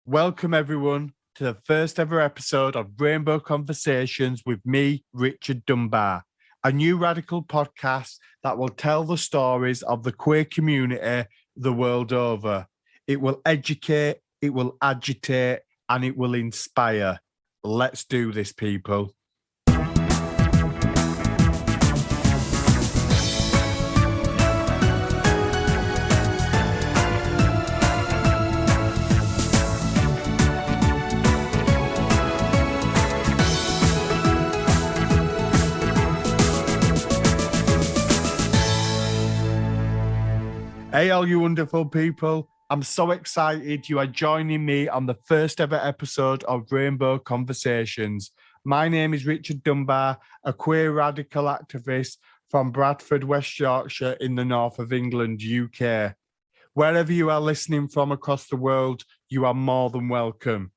Welcome everyone to the first ever episode of Rainbow Conversations with me, Richard Dunbar, a new radical podcast that will tell the stories of the queer community the world over. It will educate, it will agitate, and it will inspire. Let's do this, people. Hey, all you wonderful people. I'm so excited you are joining me on the first ever episode of Rainbow Conversations. My name is Richard Dunbar, a queer radical activist from Bradford, West Yorkshire in the north of England, UK. Wherever you are listening from across the world, you are more than welcome.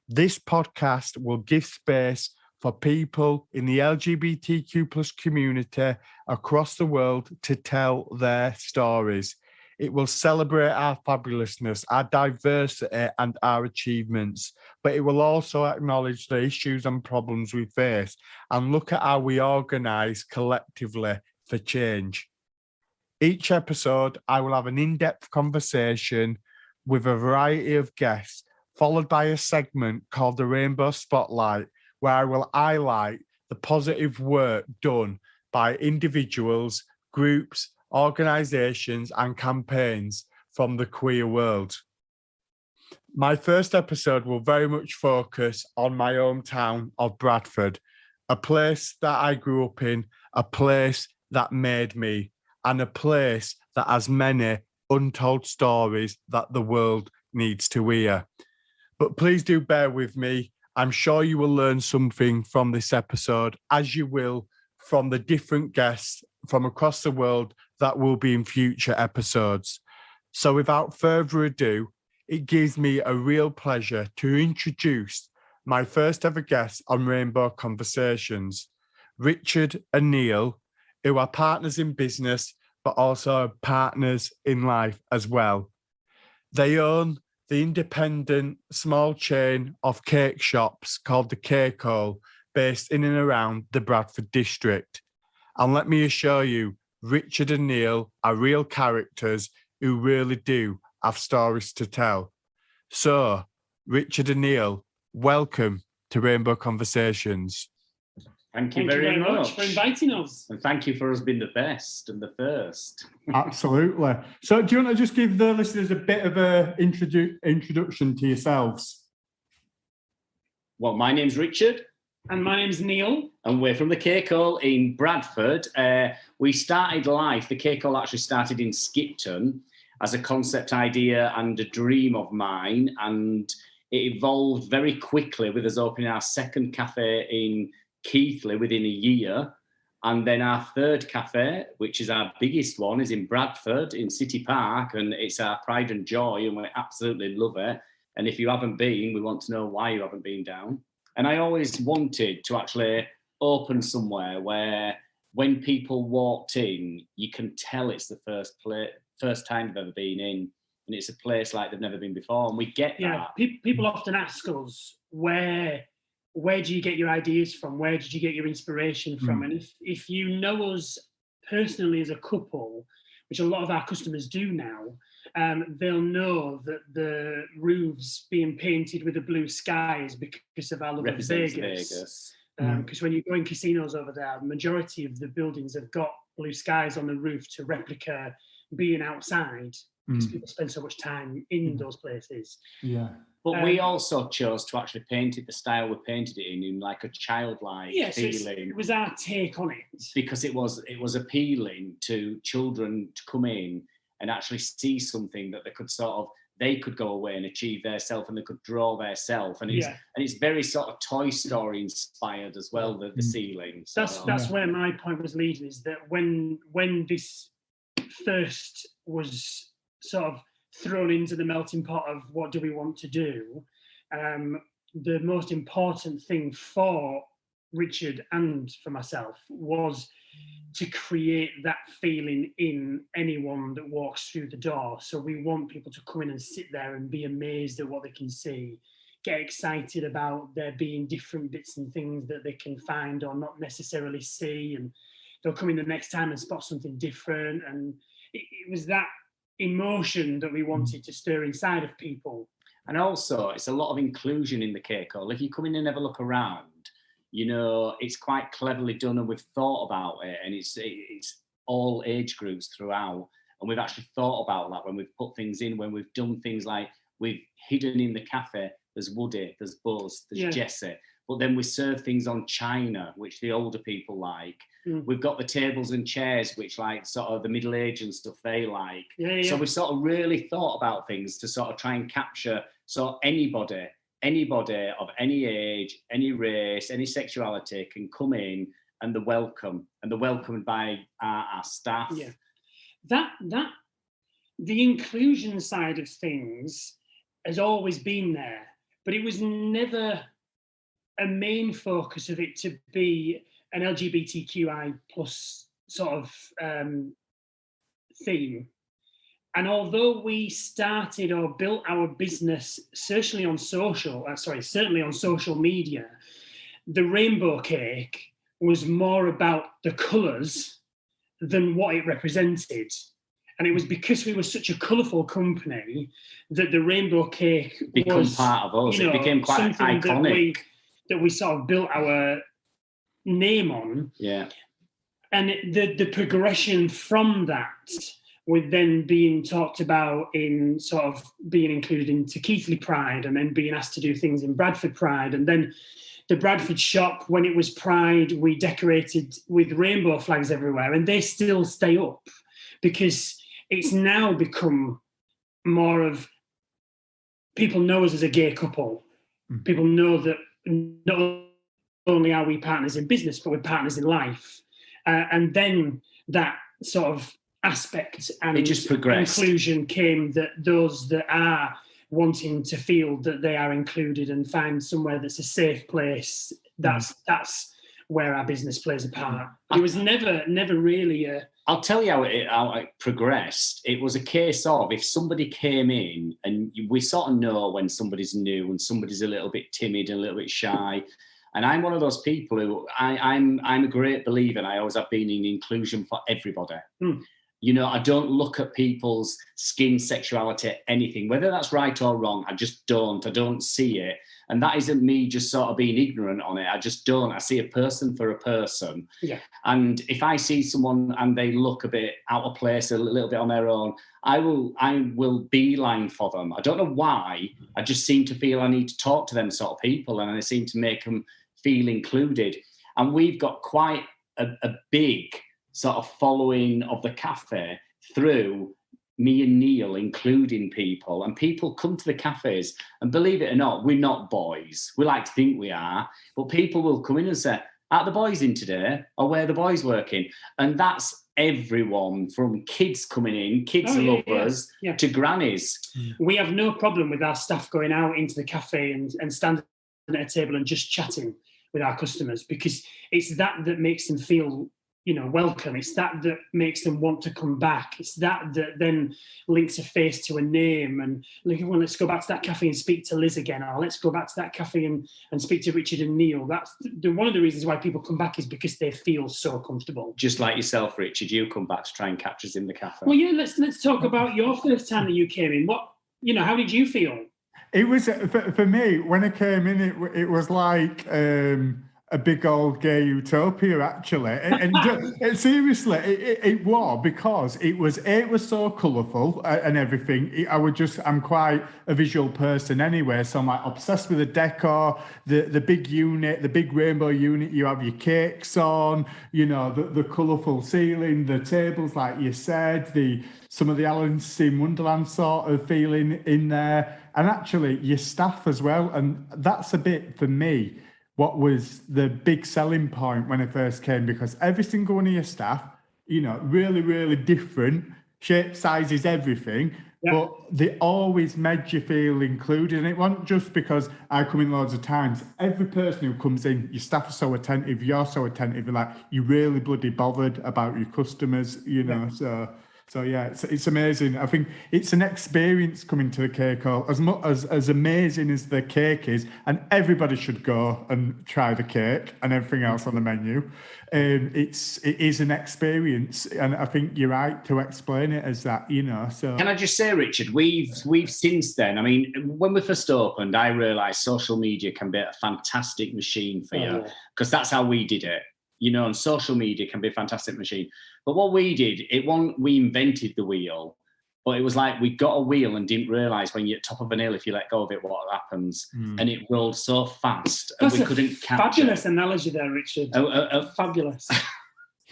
This podcast will give space for people in the LGBTQ+ community across the world to tell their stories. It will celebrate our fabulousness, our diversity, and our achievements, but it will also acknowledge the issues and problems we face and look at how we organise collectively for change. Each episode, I will have an in-depth conversation with a variety of guests, followed by a segment called the Rainbow Spotlight, where I will highlight the positive work done by individuals, groups, organisations and campaigns from the queer world. My first episode will very much focus on my hometown of Bradford, a place that I grew up in, a place that made me, and a place that has many untold stories that the world needs to hear. But please do bear with me. I'm sure you will learn something from this episode, as you will from the different guests from across the world that will be in future episodes. So without further ado, it gives me a real pleasure to introduce my first ever guest on Rainbow Conversations, Richard and Neil, who are partners in business, but also partners in life as well. They own the independent small chain of cake shops called the Cake Ole, based in and around the Bradford district. And let me assure you, Richard and Neil are real characters who really do have stories to tell. So, Richard and Neil, welcome to Rainbow Conversations. Thank you very much for inviting us. And thank you for us being the best and the first. Absolutely. So do you want to just give the listeners a bit of an introduction to yourselves? Well, my name's Richard. And my name's Neil. And we're from the Cake Ole in Bradford. We started life, the Cake Ole actually started in Skipton as a concept idea and a dream of mine. And it evolved very quickly with us opening our second cafe in Keighley within a year. And then our third cafe, which is our biggest one, is in Bradford in City Park. And it's our pride and joy and we absolutely love it. And if you haven't been, we want to know why you haven't been down. And I always wanted to actually open somewhere where when people walked in, you can tell it's the first time they've ever been in. And it's a place like they've never been before. And we get that. People often ask us, where do you get your ideas from? Where did you get your inspiration from? And if you know us personally as a couple, which a lot of our customers do now, they'll know that the roofs being painted with a blue sky is because of our love of Vegas. Because when you go in casinos over there, the majority of the buildings have got blue skies on the roof to replica being outside, because people spend so much time in those places. Yeah. But we also chose to actually paint it the style we painted it in like a childlike feeling. It was our take on it. Because it was appealing to children to come in and actually see something that they could go away and achieve their self, and they could draw their self. And it's very sort of Toy Story inspired as well, the ceiling. So, that's where my point was leading, is that when this first was sort of thrown into the melting pot of what do we want to do, the most important thing for Richard and for myself was to create that feeling in anyone that walks through the door. So we want people to come in and sit there and be amazed at what they can see, get excited about there being different bits and things that they can find or not necessarily see, and they'll come in the next time and spot something different. And it was that emotion that we wanted to stir inside of people. And also, it's a lot of inclusion in the Cake Ole. If you come in and have a look around, you know, it's quite cleverly done, and we've thought about it, and it's all age groups throughout. And we've actually thought about that when we've put things in, when we've done things like we've hidden in the cafe, there's Woody, there's Buzz, there's Jessie. But then we serve things on china, which the older people like. We've got the tables and chairs, which like sort of the middle age and stuff they like. So we've sort of really thought about things to sort of try and capture so anybody of any age, any race, any sexuality can come in, and they're welcome, and they're welcomed by our staff. Yeah, that the inclusion side of things has always been there, but it was never a main focus of it to be an LGBTQI plus sort of theme. And although we started or built our business certainly on social media, the rainbow cake was more about the colours than what it represented. And it was because we were such a colourful company that the rainbow cake was part of us. It became quite iconic. That we sort of built our name on. Yeah. And the progression from that with then being talked about in sort of being included into Keighley Pride, and then being asked to do things in Bradford Pride. And then the Bradford shop, when it was Pride, we decorated with rainbow flags everywhere, and they still stay up because it's now become more of, people know us as a gay couple. People know that not only are we partners in business, but we're partners in life. And then that sort of aspect and it just progressed. Inclusion came, that those that are wanting to feel that they are included and find somewhere that's a safe place, that's where our business plays a part. It was never really a... I'll tell you how it progressed. It was a case of, if somebody came in, and we sort of know when somebody's new and somebody's a little bit timid and a little bit shy. And I'm one of those people who I'm a great believer, and I always have been in inclusion for everybody. You know, I don't look at people's skin, sexuality, anything, whether that's right or wrong. I just don't. I don't see it. And that isn't me just sort of being ignorant on it. I just don't. I see a person for a person. Yeah. And if I see someone and they look a bit out of place, a little bit on their own, I will beeline for them. I don't know why. I just seem to feel I need to talk to them sort of people, and I seem to make them feel included. And we've got quite a big sort of following of the cafe through me and Neil including people, and people come to the cafes, and believe it or not, we're not boys. We like to think we are, but people will come in and say, are the boys in today, or where are the boys working? And that's everyone, from kids coming in, kids lovers, to grannies. We have no problem with our staff going out into the cafe and standing at a table and just chatting with our customers, because it's that makes them feel, you know, welcome. It's that makes them want to come back. It's that then links a face to a name, and like, well, let's go back to that cafe and speak to Liz again, or let's go back to that cafe and speak to Richard and Neil. That's one of the reasons why people come back, is because they feel so comfortable. Just like yourself, Richard, you come back to try and capture us in the cafe. Well, yeah, let's talk about your first time that you came in. How did you feel? It was, for me, when I came in, it was like a big old gay utopia, actually. And seriously, it was, because it was so colourful and everything. I'm quite a visual person anyway, so I'm like obsessed with the decor, the big unit, the big rainbow unit. You have your cakes on, you know, the colourful ceiling, the tables, like you said, some of the Alice in Wonderland sort of feeling in there, and actually your staff as well. And that's a bit, for me, what was the big selling point when I first came, because every single one of your staff, you know, really, really different, shape, sizes, everything. but they always made you feel included. And it wasn't just because I come in loads of times. Every person who comes in, your staff are so attentive, you're so attentive, like you're really bloody bothered about your customers, you know. So yeah, it's amazing. I think it's an experience coming to the Cake Ole, as amazing as the cake is, and everybody should go and try the cake and everything else on the menu. It is an experience, and I think you're right to explain it as that, you know. So can I just say, Richard, we've since then, I mean, when we first opened, I realised social media can be a fantastic machine for you, because that's how we did it. You know, and social media can be a fantastic machine. But what we did, we invented the wheel, but it was like we got a wheel and didn't realise when you're at top of an hill, if you let go of it, what happens. And it rolled so fast, and we couldn't catch it. Fabulous analogy there, Richard. Fabulous.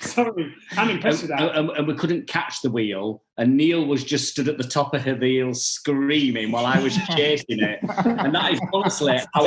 Sorry, I'm impressed with that. And we couldn't catch the wheel, and Neil was just stood at the top of the wheel screaming while I was chasing it. And that is honestly how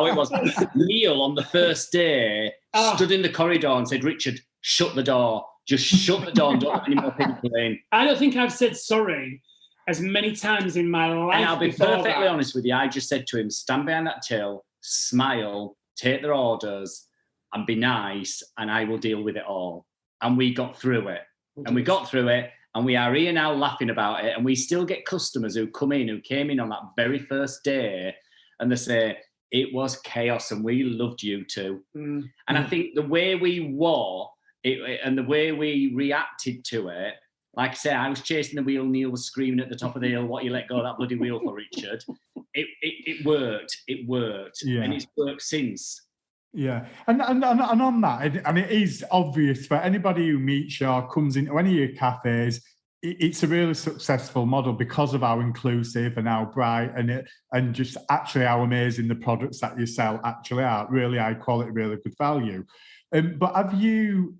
it was. Neil, on the first day, stood in the corridor and said, "Richard, shut the door. Just shut the door and don't let any more people in." I don't think I've said sorry as many times in my life. And I'll be perfectly honest with you. I just said to him, stand behind that till, smile, take their orders, and be nice, and I will deal with it all. And we got through it. And we got through it, and we are here now laughing about it. And we still get customers who came in on that very first day, and they say, "It was chaos, and we loved you too." And I think the way we were, and the way we reacted to it, like I say, I was chasing the wheel, Neil was screaming at the top of the hill, "What you let go of that bloody wheel for, Richard?" It worked. And it's worked since. Yeah, and on that, and it is obvious for anybody who meets you or comes into any of your cafes, it's a really successful model because of how inclusive and how bright and just actually how amazing the products that you sell actually are. Really high quality, really good value. But have you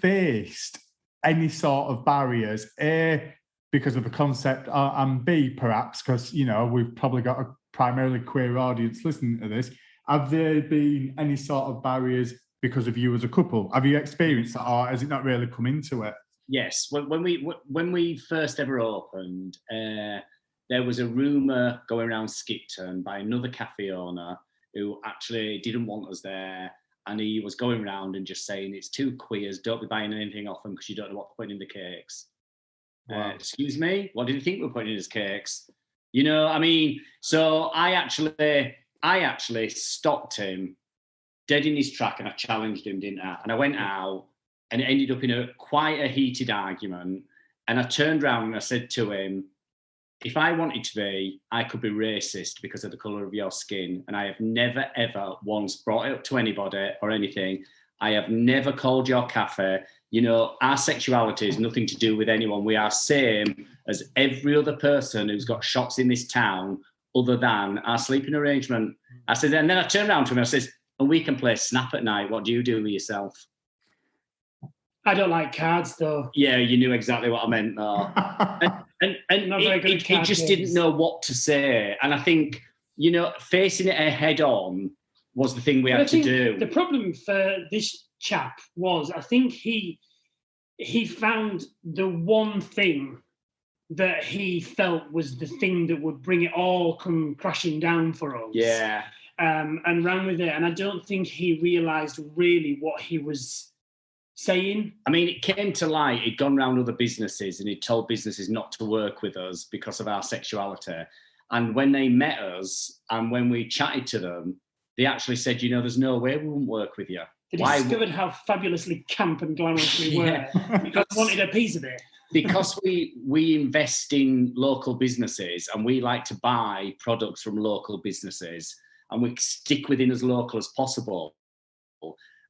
faced any sort of barriers? A, because of the concept, and B, perhaps because, you know, we've probably got a primarily queer audience listening to this. Have there been any sort of barriers because of you as a couple? Have you experienced that, or has it not really come into it? Yes. When we first ever opened, there was a rumour going around Skipton by another cafe owner who actually didn't want us there, and he was going around and just saying, "It's too queers, don't be buying anything off them because you don't know what they're putting in the cakes." Wow. Excuse me? What did you think we were putting in his cakes? You know, I mean, so I actually stopped him dead in his track, and I challenged him, didn't I? And I went out, and it ended up in quite a heated argument. And I turned around and I said to him, "If I wanted to be, I could be racist because of the colour of your skin. And I have never, ever once brought it up to anybody or anything. I have never called your cafe. You know, our sexuality has nothing to do with anyone. We are same as every other person who's got shops in this town, other than our sleeping arrangement." I said, and then I turned around to him and I said, "And we can play Snap at night. What do you do with yourself?" I don't like cards, though. Yeah, you knew exactly what I meant, though. and he just didn't know what to say. And I think, you know, facing it head on was the thing we had to do. The problem for this chap was, I think he found the one thing that he felt was the thing that would bring it all come crashing down for us. Yeah. And ran with it. And I don't think he realised really what he was saying. I mean, it came to light. He'd gone round other businesses and he'd told businesses not to work with us because of our sexuality. And when they met us and when we chatted to them, they actually said, "You know, there's no way we wouldn't work with you." They discovered how fabulously camp and glamorous we were because they wanted a piece of it. Because we invest in local businesses and we like to buy products from local businesses and we stick within as local as possible.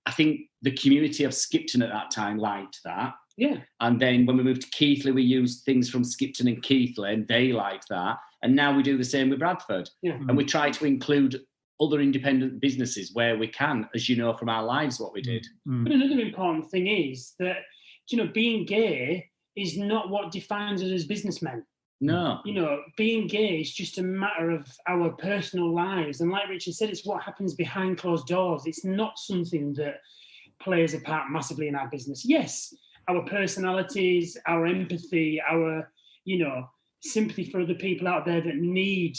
I think the community of Skipton at that time liked that. Yeah. And then when we moved to Keighley, we used things from Skipton and Keighley, and they liked that. And now we do the same with Bradford. Yeah. And we try to include other independent businesses where we can, as you know from our lives, what we did. But another important thing is that, you know, being gay is not what defines us as businessmen. No. You know, being gay is just a matter of our personal lives. And like Richard said, it's what happens behind closed doors. It's not something that plays a part massively in our business. Yes, our personalities, our empathy, our sympathy for other people out there that need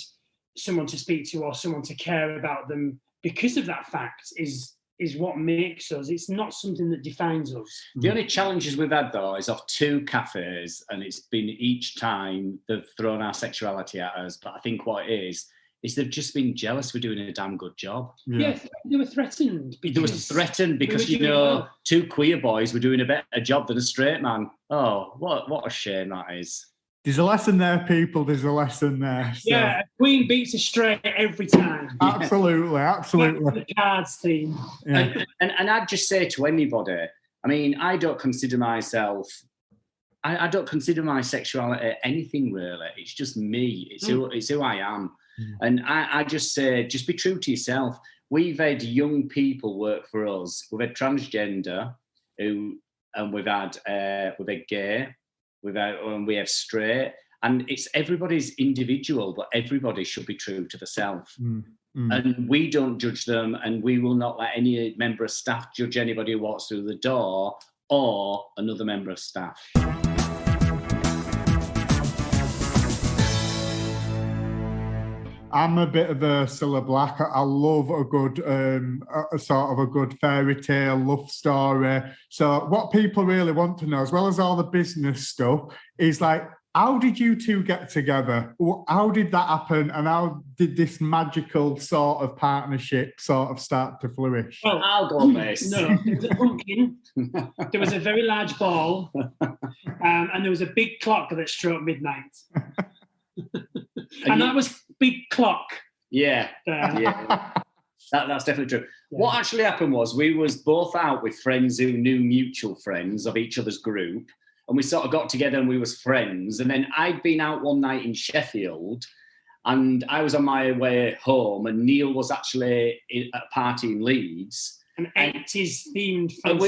someone to speak to or someone to care about them because of that fact is what makes us. It's not something that defines us. The only challenges we've had, though, is off 2 cafes, and it's been each time they've thrown our sexuality at us. But I think what it is they've just been jealous we're doing a damn good job. Yeah, they were threatened. They were threatened because, 2 queer boys were doing a better job than a straight man. Oh, what a shame that is. There's a lesson there, people. There's a lesson there. So. Yeah, a queen beats a straight every time. Absolutely. That's the cards theme. Yeah. And I'd just say to anybody, I mean, I don't consider myself... I don't consider my sexuality anything, really. It's just me. It's who I am. And I just say, just be true to yourself. We've had young people work for us. We've had transgender, and we've had gay, we have straight, and it's everybody's individual, but everybody should be true to themselves. And we don't judge them, and we will not let any member of staff judge anybody who walks through the door or another member of staff. I'm a bit of a Cilla Black. I love a good, a sort of a good fairy tale love story. So what people really want to know, as well as all the business stuff, is like, how did you two get together? How did that happen? And how did this magical sort of partnership sort of start to flourish? Well, I'll go on this. No, there was a pumpkin, there was a very large ball, and there was a big clock that struck midnight. And that was big clock. Yeah. That's definitely true. Yeah. What actually happened was we was both out with friends who knew mutual friends of each other's group, and we sort of got together and we was friends. And then I'd been out one night in Sheffield, and I was on my way home, and Neil was actually at a party in Leeds. An 80s themed and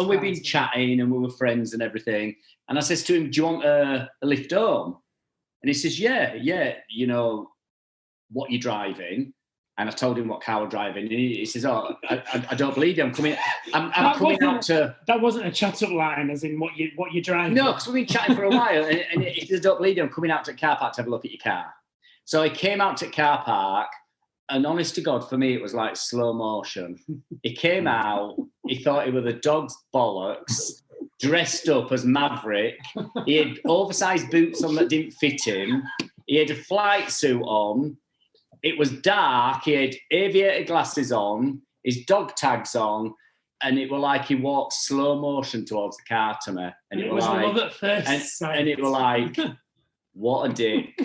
we've been chatting, and we were friends and everything. And I says to him, do you want a lift home? And he says, yeah, what you driving? And I told him what car we're driving. And he says, oh, I don't believe you. I'm coming out to... That wasn't a chat-up line, as in what you driving. No, because we've been chatting for a while. And he says, I don't believe you. I'm coming out to the car park to have a look at your car. So I came out to the car park, and honest to God, for me, it was like slow motion. He came out, he thought he was the dog's bollocks, dressed up as Maverick. He had oversized boots on that didn't fit him. He had a flight suit on. It was dark. He had aviator glasses on, his dog tags on, and it was like he walked slow motion towards the car to me. And it was like, love at first sight. And it was like, what a dick.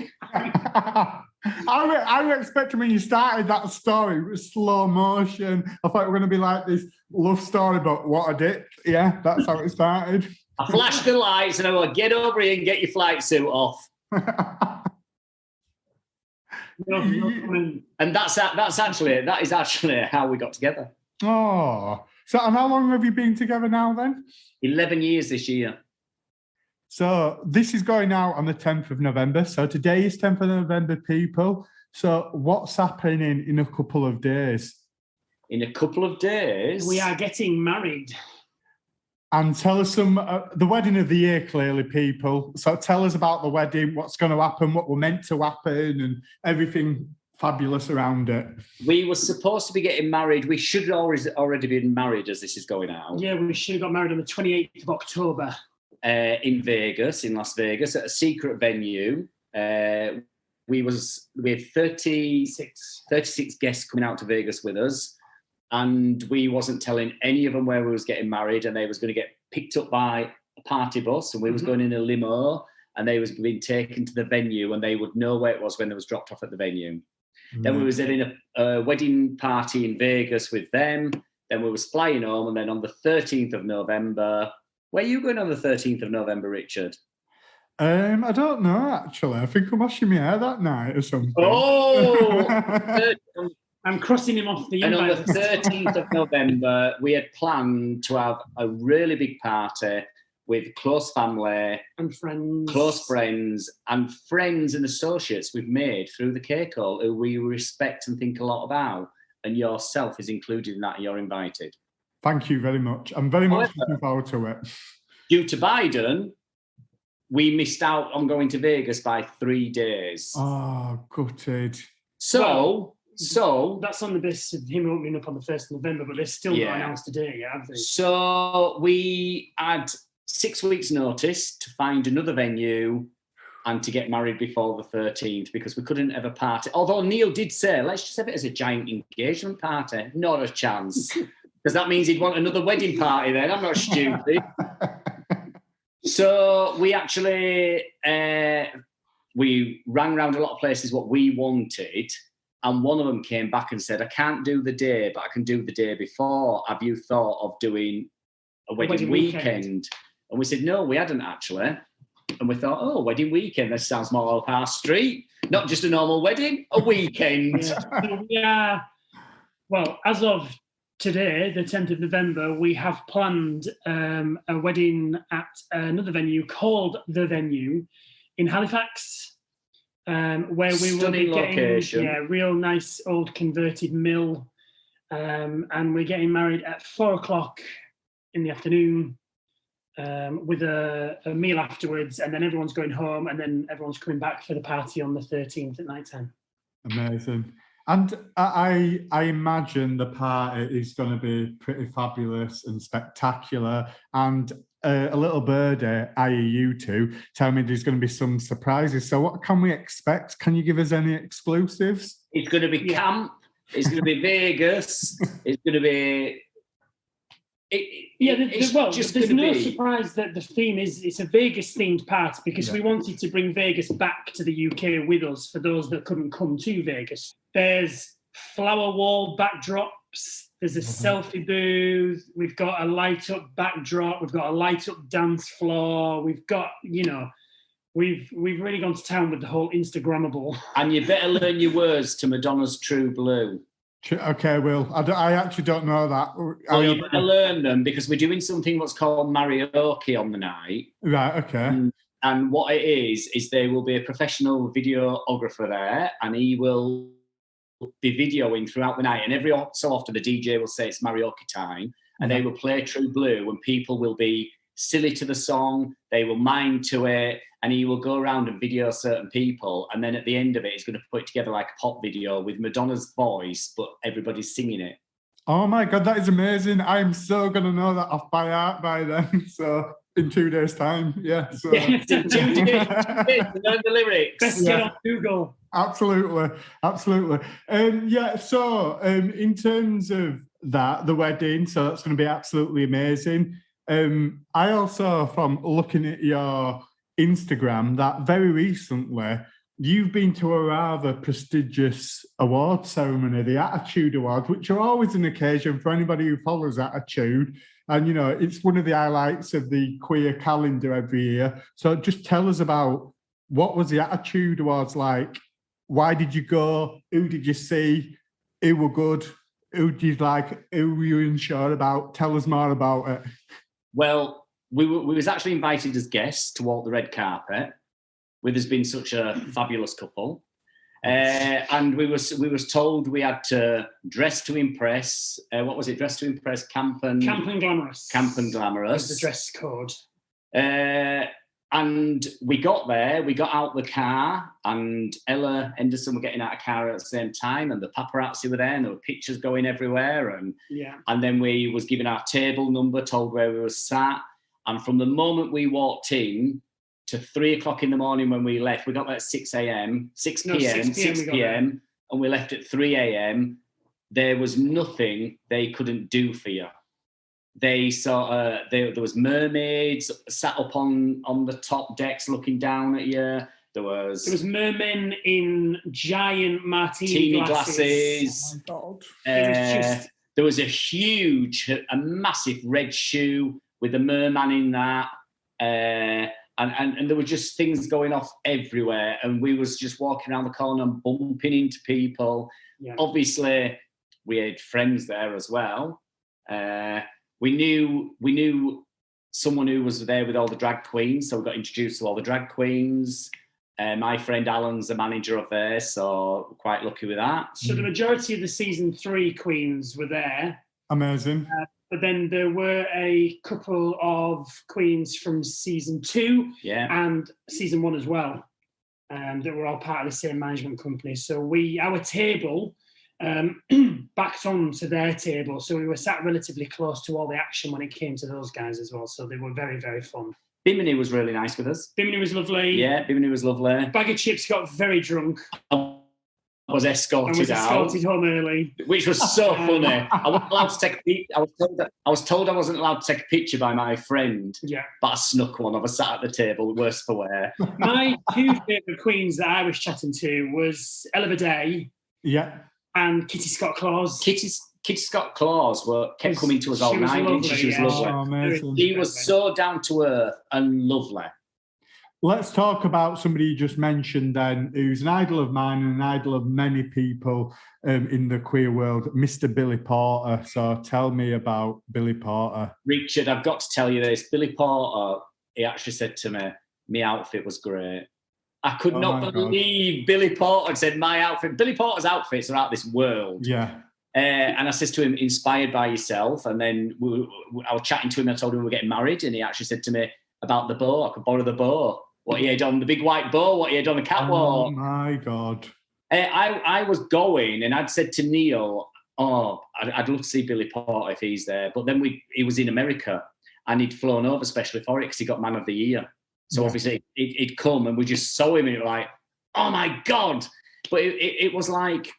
I was expecting when you started that story, it was slow motion. I thought it was going to be like this love story, but what a dick. Yeah, that's how it started. I flashed the lights and I went, get over here and get your flight suit off. And that is actually how we got together. Oh, so and how long have you been together now then? 11 years this year. So this is going out on the 10th of November. So today is 10th of November, people. So what's happening in a couple of days? In a couple of days? We are getting married. And tell us the wedding of the year, clearly, people. So tell us about the wedding, what's going to happen, what we're meant to happen, and everything fabulous around it. We were supposed to be getting married. We should have already been married as this is going out. Yeah, we should have got married on the 28th of October. In Las Vegas, at a secret venue. We had 36 guests coming out to Vegas with us, and we wasn't telling any of them where we was getting married, and they was going to get picked up by a party bus, and we was going in a limo, and they was being taken to the venue, and they would know where it was when they was dropped off at the venue. Then we was having a wedding party in Vegas with them. Then we was flying home, and then on the 13th of November... Where are you going on the 13th of November, Richard? I don't know, actually. I think I'm washing my hair that night or something. Oh! I'm crossing him off the invite. And on the 13th of November, we had planned to have a really big party with close family and friends, close friends, and friends and associates we've made through the Cake Ole who we respect and think a lot about. And yourself is included in that, and you're invited. Thank you very much. I'm very much looking forward to it. Due to Biden, we missed out on going to Vegas by 3 days. Oh, gutted. So that's on the basis of him opening up on the 1st of November, but they're still not announced a date yet, have they? So we had 6 weeks' notice to find another venue and to get married before the 13th because we couldn't have a party. Although Neil did say, let's just have it as a giant engagement party. Not a chance. Because that means he'd want another wedding party then. I'm not stupid. So we actually, we rang around a lot of places what we wanted. And one of them came back and said, I can't do the day, but I can do the day before. Have you thought of doing a wedding weekend? And we said, no, we hadn't actually. And we thought, oh, wedding weekend, that sounds more up our street. Not just a normal wedding, a weekend. Yeah. Well, as of today, the 10th of November, we have planned a wedding at another venue called The Venue in Halifax, where we will be getting real nice old converted mill. And we're getting married at 4:00 in the afternoon. With a meal afterwards, and then everyone's going home, and then everyone's coming back for the party on the 13th at night time. Amazing. And I imagine the party is going to be pretty fabulous and spectacular. And a little birdie, i.e. you two, tell me there's going to be some surprises. So what can we expect? Can you give us any exclusives? It's going to be camp. It's going to be Vegas. It's going to be... there's no surprise that the theme is it's a Vegas themed party because we wanted to bring Vegas back to the UK with us for those that couldn't come to Vegas. There's flower wall backdrops, there's a selfie booth, we've got a light up backdrop, we've got a light up dance floor, we've got, we've really gone to town with the whole Instagrammable. And you better learn your words to Madonna's True Blue. Okay, Will. I actually don't know that. Well, you better learn them because we're doing something what's called karaoke on the night. Right, okay. And what it is there will be a professional videographer there and he will be videoing throughout the night. And every so often the DJ will say it's karaoke time and they will play True Blue and people will be silly to the song, they will mime to it, and he will go around and video certain people, and then at the end of it, he's going to put it together like a pop video with Madonna's voice, but everybody's singing it. Oh my God, that is amazing. I'm so going to know that off by heart by then. So in 2 days' time, yeah. So. In 2 days, learn the lyrics. Best get on Google. Absolutely. So in terms of that, the wedding, so that's going to be absolutely amazing. I also, from looking at your Instagram, that very recently you've been to a rather prestigious award ceremony, the Attitude Awards, which are always an occasion for anybody who follows Attitude. And, it's one of the highlights of the queer calendar every year. So just tell us about what was the Attitude Awards like? Why did you go? Who did you see? Who were good? Who did you like? Who were you unsure about? Tell us more about it. Well, we was actually invited as guests to walk the red carpet with us being such a fabulous couple. And we was told we had to dress to impress. What was it? Dress to impress, camp and glamorous. Camp and glamorous. Was the dress code. And we got there, we got out the car, and Ella Henderson were getting out of the car at the same time, and the paparazzi were there, and there were pictures going everywhere. And then we was given our table number, told where we were sat. And from the moment we walked in to 3:00 in the morning when we left, we got there at 6 p.m, and we left at 3 a.m. There was nothing they couldn't do for you. They saw there was mermaids sat up on the top decks looking down at you. There was mermen in giant martini glasses. Oh my God. There was a massive red shoe with a merman in that. And there were just things going off everywhere. And we was just walking around the corner and bumping into people. Yeah. Obviously, we had friends there as well. We knew someone who was there with all the drag queens, so we got introduced to all the drag queens. My friend Alan's the manager of there, so we're quite lucky with that. So the majority of the season 3 queens were there. Amazing. But then there were a couple of queens from season 2 and season 1 as well, that were all part of the same management company. So our table backed on to their table. So we were sat relatively close to all the action when it came to those guys as well. So they were very, very fun. Bimini was really nice with us. Bimini was lovely. Yeah, Bimini was lovely. Bag of Chips got very drunk. I was escorted home early, which was so funny. I wasn't allowed to take a picture. I was told I wasn't allowed to take a picture by my friend. Yeah, but I snuck one. I was sat at the table, worse for wear. My 2 favourite queens that I was chatting to was Ella Bidet. Yeah. And Kitty Scott Claus. Kitty Scott Claus kept coming to us all night, didn't she? She was lovely. She was so down to earth and lovely. Let's talk about somebody you just mentioned then, who's an idol of mine and an idol of many people in the queer world, Mr. Billy Porter. So tell me about Billy Porter. Richard, I've got to tell you this. Billy Porter, he actually said to me, my outfit was great. I could not believe Billy Porter said my outfit. Billy Porter's outfits are out of this world. Yeah. And I said to him, inspired by yourself. And then I was chatting to him. I told him we were getting married. And he actually said to me about the bow. I could borrow the bow. What he had on the big white bow. What he had on the catwalk. Oh, my God. I was going and I'd said to Neil, I'd love to see Billy Porter if he's there. But then he was in America and he'd flown over specially for it because he got Man of the Year. So obviously he'd come and we just saw him and it was like, oh my God. But it was like,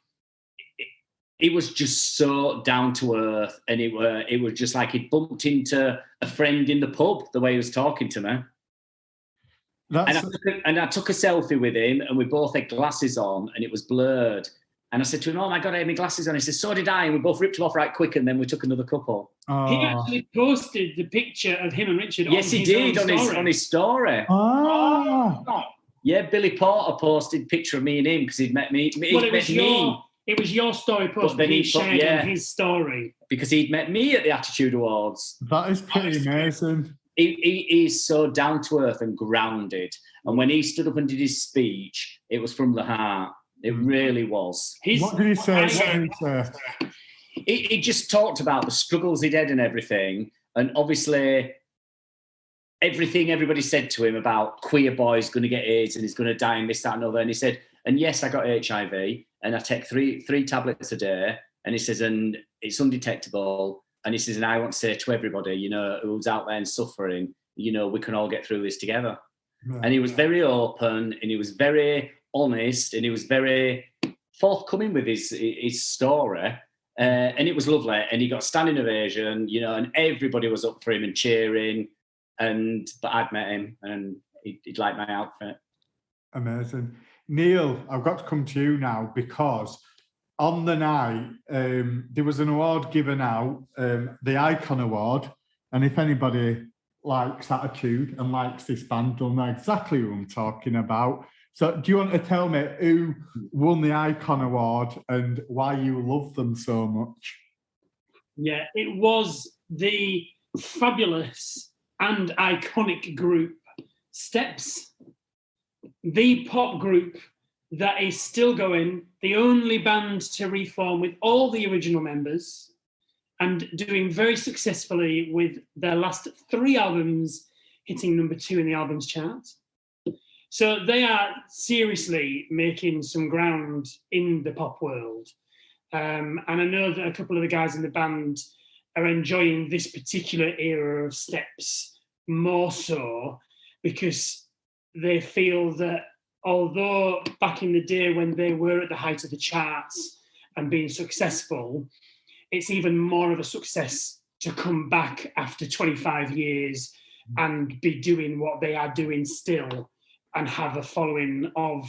it was just so down to earth. And it was just like he'd bumped into a friend in the pub, the way he was talking to me. And I took a selfie with him and we both had glasses on and it was blurred. And I said to him, oh my God, I had my glasses on. He said, so did I. And we both ripped him off right quick and then we took another couple. Oh. He actually posted the picture of him and Richard on his story. Oh. Yeah, Billy Porter posted a picture of me and him because he'd met me. It was your story post that he shared on his story. Because he'd met me at the Attitude Awards. That is pretty amazing. He is so down to earth and grounded. And when he stood up and did his speech, it was from the heart. It really was. What did he say? He just talked about the struggles he'd had and everything. And obviously, everything everybody said to him about queer boys going to get AIDS and he's going to die and this, that, and other. And he said, and yes, I got HIV and I take three tablets a day. And he says, and it's undetectable. And he says, and I want to say to everybody, you know, who's out there and suffering, you know, we can all get through this together. Yeah. And he was very open and he was very honest and he was very forthcoming with his story. And it was lovely. And he got standing ovation, you know, and everybody was up for him and cheering. But I'd met him and he'd liked my outfit. Amazing. Neil, I've got to come to you now because on the night, there was an award given out, the Icon Award. And if anybody likes Attitude and likes this band, they'll know exactly who I'm talking about. So do you want to tell me who won the Icon Award and why you love them so much? Yeah, it was the fabulous and iconic group Steps, the pop group that is still going, the only band to reform with all the original members and doing very successfully with their last 3 albums hitting number 2 in the albums chart. So they are seriously making some ground in the pop world. And I know that a couple of the guys in the band are enjoying this particular era of Steps more so because they feel that although back in the day when they were at the height of the charts and being successful, it's even more of a success to come back after 25 years and be doing what they are doing still and have a following of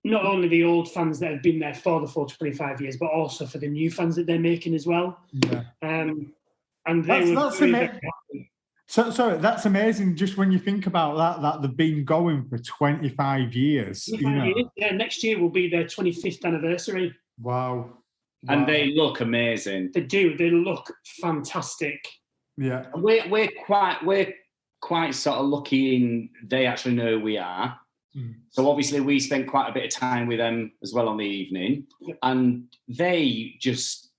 not only the old fans that have been there for the full 25 years, but also for the new fans that they're making as well. Yeah. And they that's amazing. Just when you think about that they've been going for 25 years. 25 years. Yeah, next year will be their 25th anniversary. Wow. And they look amazing. They do. They look fantastic. Yeah. We're quite sort of lucky in they actually know who we are. Mm. So obviously we spent quite a bit of time with them as well on the evening. Yep. And they just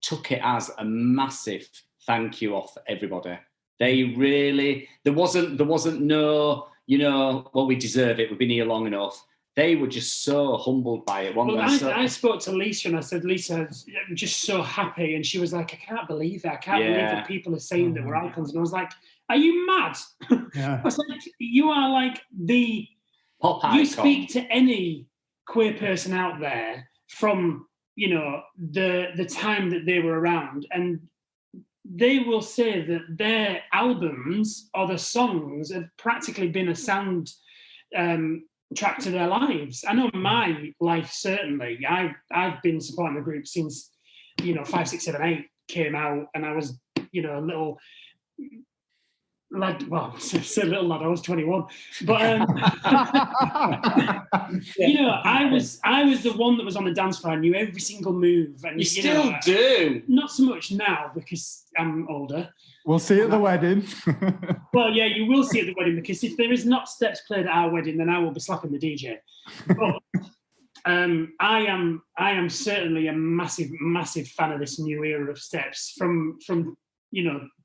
took it as a massive thank you off everybody. They really, there wasn't no, well, we deserve it, we've been here long enough. They were just so humbled by it. I spoke to Lisa and I said, Lisa, I'm just so happy. And she was like, I can't believe it. I can't believe that people are saying that we're icons. And I was like, are you mad? I was like, you are like the pop icon. You speak to any queer person out there from, the time that they were around, and they will say that their albums or the songs have practically been a sound track to their lives. I know my life, certainly. I've been supporting the group since 5, 6, 7, 8 came out, and I was a little lad. Well, it's a little lad. I was 21, but I was the one that was on the dance floor. I knew every single move, and you still do. Not so much now because I'm older. We'll see at the wedding. Well, yeah, you will see at the wedding, because if there is not steps played at our wedding, then I will be slapping the DJ. But I am certainly a massive fan of this new era of steps, from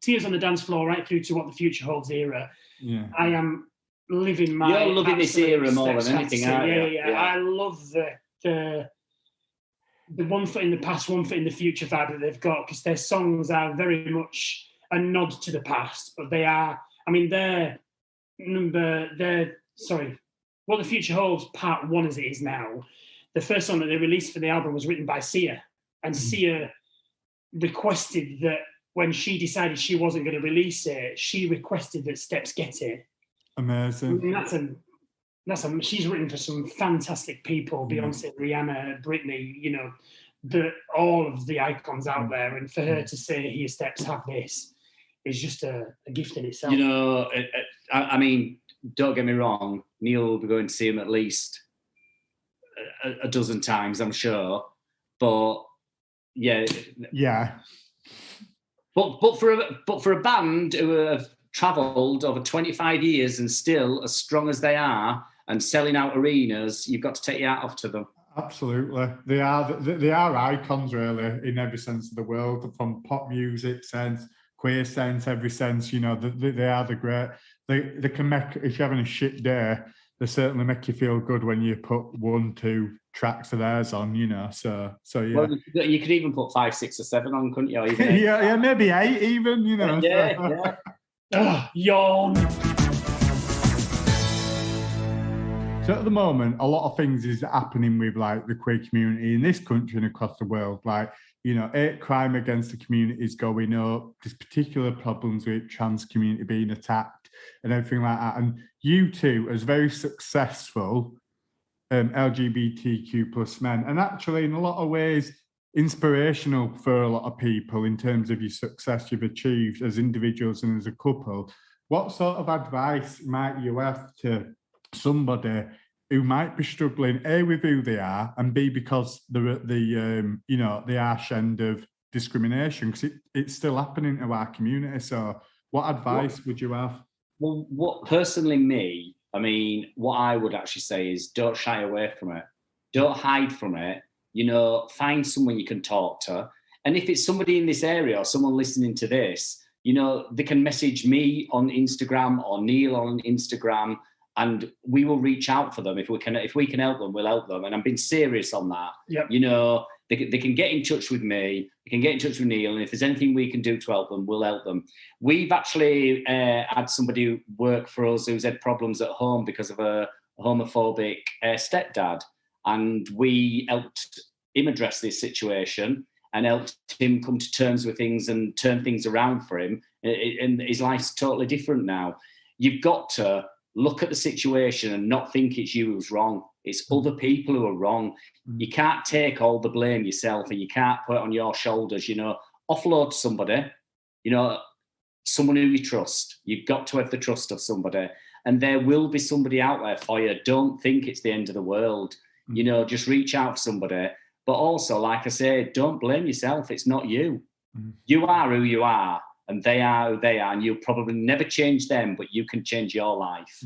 Tears on the Dance Floor right through to What the Future Holds era. Yeah, I am living my. You're loving this era more than anything, aren't you? Yeah. I love the one foot in the past, one foot in the future vibe that they've got, because their songs are very much a nod to the past, but they are. I mean, What the Future Holds Part 1 as it is now. The first song that they released for the album was written by Sia, and Sia requested that when she decided she wasn't going to release it, she requested that Steps get it. Amazing. And she's written for some fantastic people, Beyonce, Rihanna, Britney, all of the icons out there. And for her to say, here, Steps, have this, is just a gift in itself. I mean, don't get me wrong, Neil will be going to see him at least a dozen times, I'm sure. But yeah. But for a band who have travelled over 25 years and still as strong as they are and selling out arenas, you've got to take your hat off to them. Absolutely, they are icons, really, in every sense of the world, from pop music sense, queer sense, every sense. They are the great. They can make, if you're having a shit day, they certainly make you feel good when you put 1, 2 tracks of theirs on. So yeah. Well, you could even put 5, 6, or 7 on, couldn't you? Even yeah, maybe 8 even. Yeah. Yawn. So at the moment, a lot of things is happening with like the queer community in this country and across the world. Like, hate crime against the community is going up. There's particular problems with trans community being attacked and everything like that. And you two, as very successful LGBTQ plus men, and actually in a lot of ways inspirational for a lot of people in terms of your success you've achieved as individuals and as a couple. What sort of advice might you have to somebody who might be struggling, A, with who they are, and B, because the harsh end of discrimination, because it's still happening to our community. So what advice would you have? Well, what I would actually say is don't shy away from it. Don't hide from it. Find someone you can talk to. And if it's somebody in this area or someone listening to this, they can message me on Instagram or Neil on Instagram, and we will reach out for them. If we can help them, we'll help them. And I'm being serious on that. Yep. They can get in touch with me, they can get in touch with Neil, and if there's anything we can do to help them, we'll help them. We've actually had somebody who worked for us who's had problems at home because of a homophobic stepdad, and we helped him address this situation and helped him come to terms with things and turn things around for him. And his life's totally different now. You've got to look at the situation and not think it's you who's wrong. It's other people who are wrong. You can't take all the blame yourself, and you can't put it on your shoulders, offload to somebody, someone who you trust. You've got to have the trust of somebody, and there will be somebody out there for you. Don't think it's the end of the world. Just reach out for somebody. But also, like I said, don't blame yourself. It's not you. You are who you are, and they are who they are, and you'll probably never change them, but you can change your life.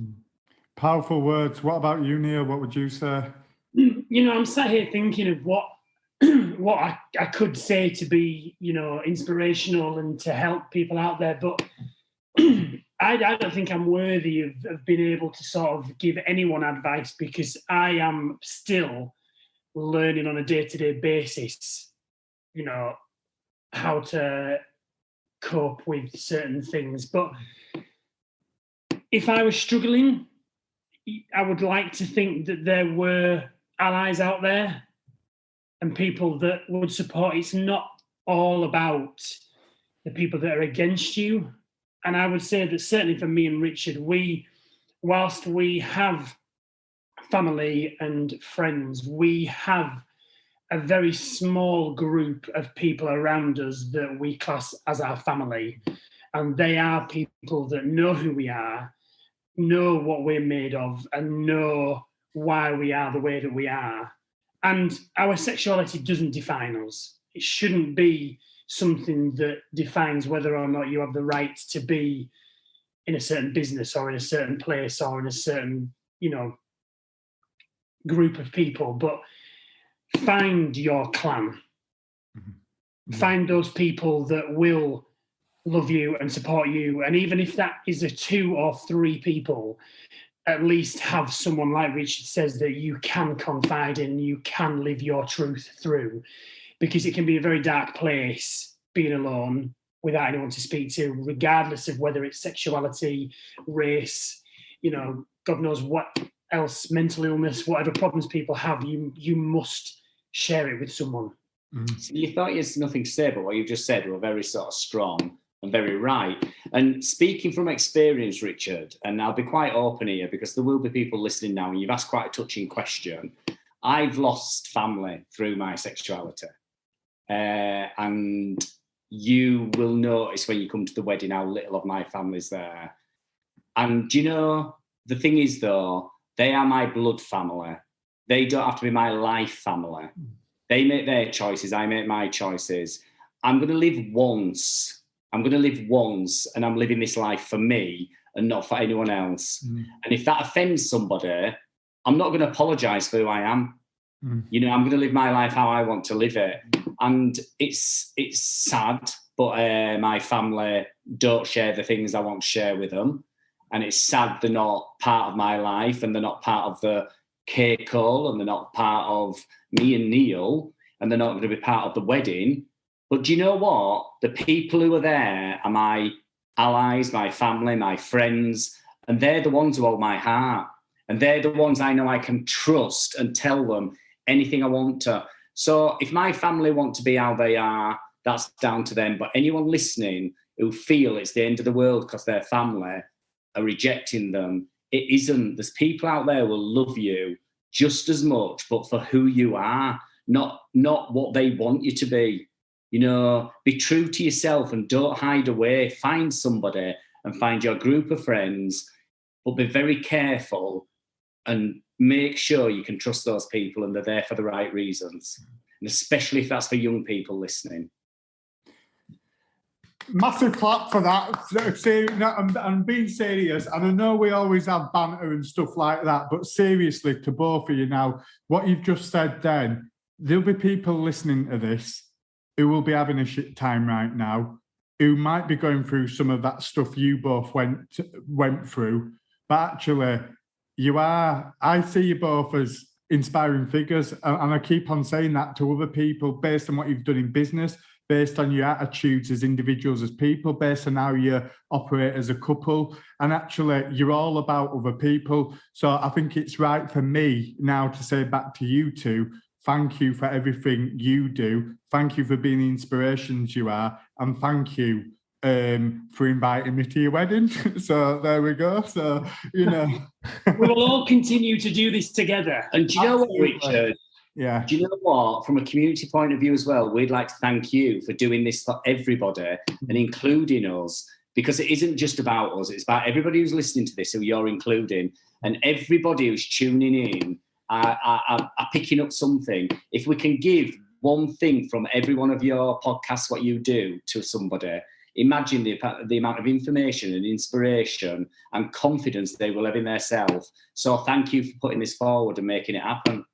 Powerful words. What about you, Neil? What would you say? I'm sat here thinking of what what I could say to be, inspirational and to help people out there. But I don't think I'm worthy of being able to sort of give anyone advice, because I am still learning on a day-to-day basis, how to cope with certain things. But if I was struggling, I would like to think that there were allies out there and people that would support. It's not all about the people that are against you. And I would say that certainly for me and Richard, whilst we have family and friends, we have a very small group of people around us that we class as our family. And they are people that know who we are, know what we're made of, and know why we are the way that we are. And our sexuality doesn't define us. It shouldn't be something that defines whether or not you have the right to be in a certain business or in a certain place or in a certain, group of people. But find your clan. Mm-hmm. Find those people that will love you and support you. And even if that is a 2 or 3 people, at least have someone like Richard says that you can confide in, you can live your truth through, because it can be a very dark place being alone without anyone to speak to, regardless of whether it's sexuality, race, God knows what else, mental illness, whatever problems people have, you must share it with someone. Mm. So you thought you had nothing to say, but what you just said were very sort of strong and very right. And speaking from experience, Richard, and I'll be quite open here because there will be people listening now, and you've asked quite a touching question. I've lost family through my sexuality. And you will notice when you come to the wedding how little of my family's there. And the thing is, though, they are my blood family. They don't have to be my life family. They make their choices, I make my choices. I'm going to live once, and I'm living this life for me and not for anyone else. Mm. And if that offends somebody, I'm not going to apologise for who I am. Mm. I'm going to live my life how I want to live it. And it's sad, but my family don't share the things I want to share with them. And it's sad they're not part of my life, and they're not part of the Cake Ole, and they're not part of me and Neil, and they're not going to be part of the wedding. But do you know what? The people who are there are my allies, my family, my friends, and they're the ones who hold my heart. And they're the ones I know I can trust and tell them anything I want to. So if my family want to be how they are, that's down to them. But anyone listening who feel it's the end of the world because their family are rejecting them, it isn't. There's people out there who will love you just as much, but for who you are, not what they want you to be. Be true to yourself and don't hide away. Find somebody and find your group of friends, but be very careful and make sure you can trust those people and they're there for the right reasons. And especially if that's for young people listening. Massive clap for that. I'm being serious, and I know we always have banter and stuff like that, but seriously, to both of you now, what you've just said then, there'll be people listening to this who will be having a shit time right now, who might be going through some of that stuff you both went through, but actually, I see you both as inspiring figures, and I keep on saying that to other people based on what you've done in business, based on your attitudes as individuals, as people, based on how you operate as a couple. And actually, you're all about other people. So I think it's right for me now to say back to you two, thank you for everything you do. Thank you for being the inspirations you are. And thank you for inviting me to your wedding. So there we go. So, we will all continue to do this together. And do you know what, Richard? Yeah. Do you know what? From a community point of view as well, we'd like to thank you for doing this for everybody and including us, because it isn't just about us. It's about everybody who's listening to this, who you're including, and everybody who's tuning in are picking up something. If we can give one thing from every one of your podcasts, what you do, to somebody, imagine the amount of information and inspiration and confidence they will have in themselves. So thank you for putting this forward and making it happen.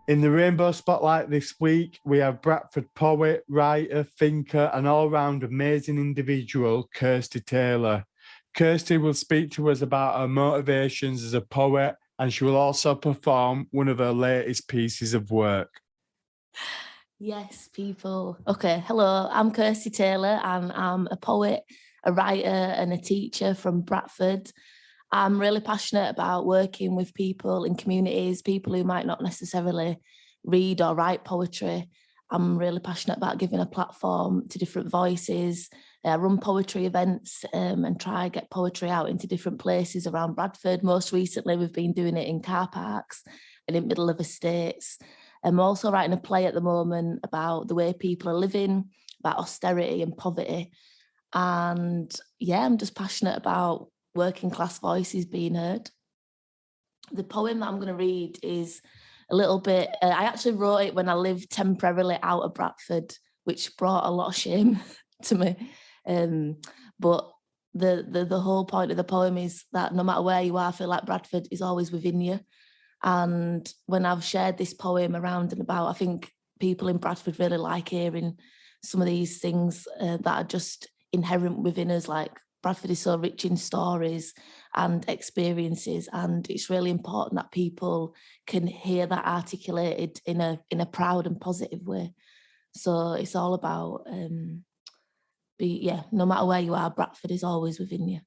In the Rainbow Spotlight this week, we have Bradford poet, writer, thinker, and all-round amazing individual, Kirsty Taylor. Kirsty will speak to us about her motivations as a poet, and she will also perform one of her latest pieces of work. Yes, people. Okay, hello, I'm Kirsty Taylor, and I'm a poet, a writer, and a teacher from Bradford. I'm really passionate about working with people in communities, people who might not necessarily read or write poetry. I'm really passionate about giving a platform to different voices. I run poetry events and try to get poetry out into different places around Bradford. Most recently, we've been doing it in car parks and in middle of estates. I'm also writing a play at the moment about the way people are living, about austerity and poverty. And yeah, I'm just passionate about working class voices being heard. The poem that I'm going to read is a little bit, I actually wrote it when I lived temporarily out of Bradford, which brought a lot of shame to me. But the whole point of the poem is that no matter where you are, I feel like Bradford is always within you. And when I've shared this poem around and about, I think people in Bradford really like hearing some of these things that are just inherent within us, like Bradford is so rich in stories and experiences, and it's really important that people can hear that articulated in a proud and positive way. So it's all about, no matter where you are, Bradford is always within you.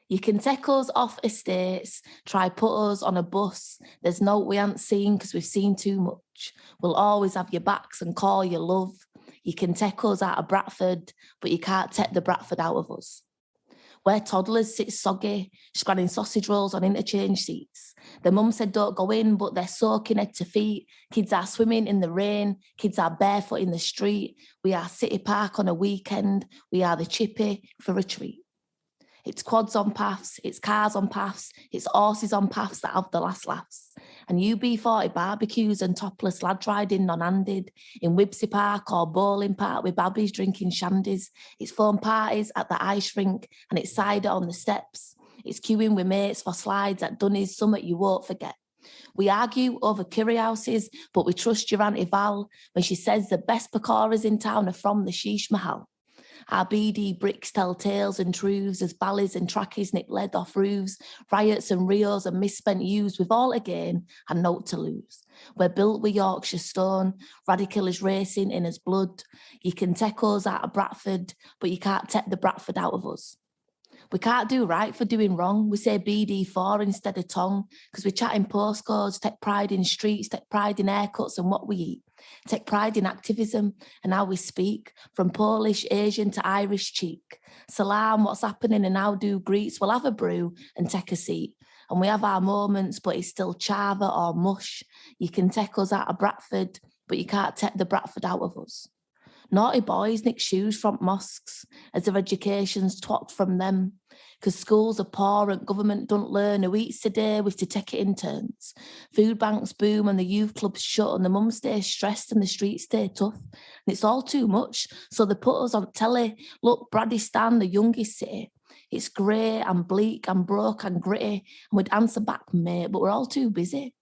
You can take us off estates, try put us on a bus. There's no we ain't seen because we've seen too much. We'll always have your backs and call you love. You can take us out of Bradford, but you can't take the Bradford out of us. Where toddlers sit soggy, scranning sausage rolls on interchange seats. Their mum said don't go in, but they're soaking head to feet. Kids are swimming in the rain. Kids are barefoot in the street. We are City Park on a weekend. We are the chippy for a treat. It's quads on paths, it's cars on paths, it's horses on paths that have the last laughs. And UB40 barbecues and topless lads riding non-handed in Wibsey Park or Bowling Park with babbies drinking shandies. It's phone parties at the ice rink and it's cider on the steps. It's queuing with mates for slides at Dunny's Summit you won't forget. We argue over curry houses, but we trust your Auntie Val when she says the best pakoras in town are from the Sheesh Mahal. Our BD bricks tell tales and truths as ballys and trackies nip lead off roofs, riots and rios and misspent youths with all again and note to lose. We're built with Yorkshire stone, radical is racing in his blood. You can take us out of Bradford, but you can't take the Bradford out of us. We can't do right for doing wrong. We say BD4 instead of tongue because we chat in postcodes, take pride in streets, take pride in haircuts and what we eat. Take pride in activism and how we speak, from Polish, Asian to Irish cheek. Salam, what's happening and how do greets? We'll have a brew and take a seat. And we have our moments, but it's still chava or mush. You can take us out of Bradford, but you can't take the Bradford out of us. Naughty boys nick shoes from mosques as their education's twacked from them. Because schools are poor and government don't learn who eats today with to take it in turns. Food banks boom and the youth clubs shut and the mum stays stressed and the streets stay tough. And it's all too much, so they put us on telly. Look, Bradistan, the youngest city. It's grey and bleak and broke and gritty. And we'd answer back, mate, but we're all too busy.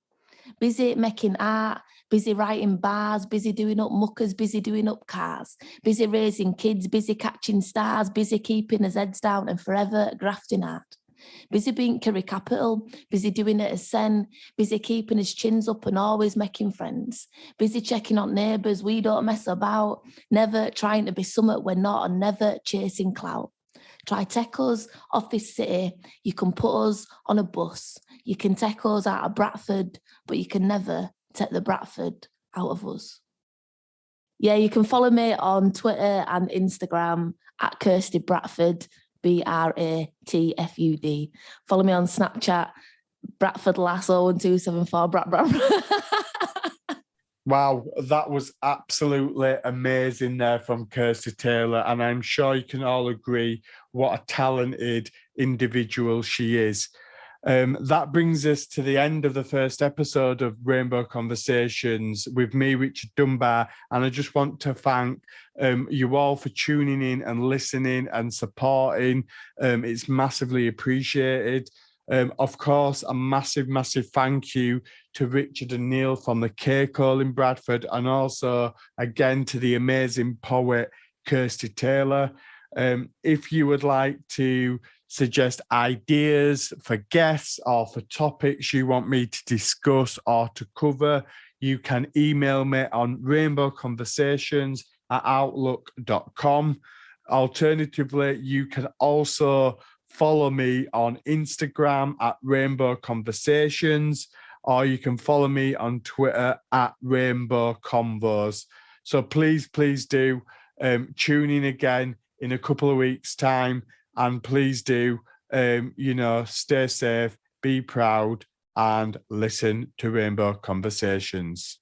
Busy making art, busy writing bars, busy doing up muckers, busy doing up cars, busy raising kids, busy catching stars, busy keeping his heads down and forever grafting hard. Busy being Curry Capital, busy doing it as Sen, busy keeping his chins up and always making friends, busy checking on neighbours, we don't mess about, never trying to be summit we're not and never chasing clout. Try take us off this city, you can put us on a bus, you can take us out of Bradford, but you can never take the Bradford out of us. Yeah, you can follow me on Twitter and Instagram at Kirsty Bratfud, Bratfud. Follow me on Snapchat, Bradford Lasso 1274 Brat. Wow, that was absolutely amazing there from Kirsty Taylor. And I'm sure you can all agree what a talented individual she is. That brings us to the end of the first episode of Rainbow Conversations with me, Richard Dunbar. And I just want to thank you all for tuning in and listening and supporting. It's massively appreciated. Of course, a massive, massive thank you to Richard and Neil from the Cake Ole in Bradford, and also again to the amazing poet Kirsty Taylor. If you would like to suggest ideas for guests or for topics you want me to discuss or to cover, you can email me on rainbowconversations@outlook.com. Alternatively, you can also follow me on Instagram @Rainbow Conversations, or you can follow me on Twitter @Rainbow Convos. So please, please do tune in again in a couple of weeks' time, and please do, stay safe, be proud, and listen to Rainbow Conversations.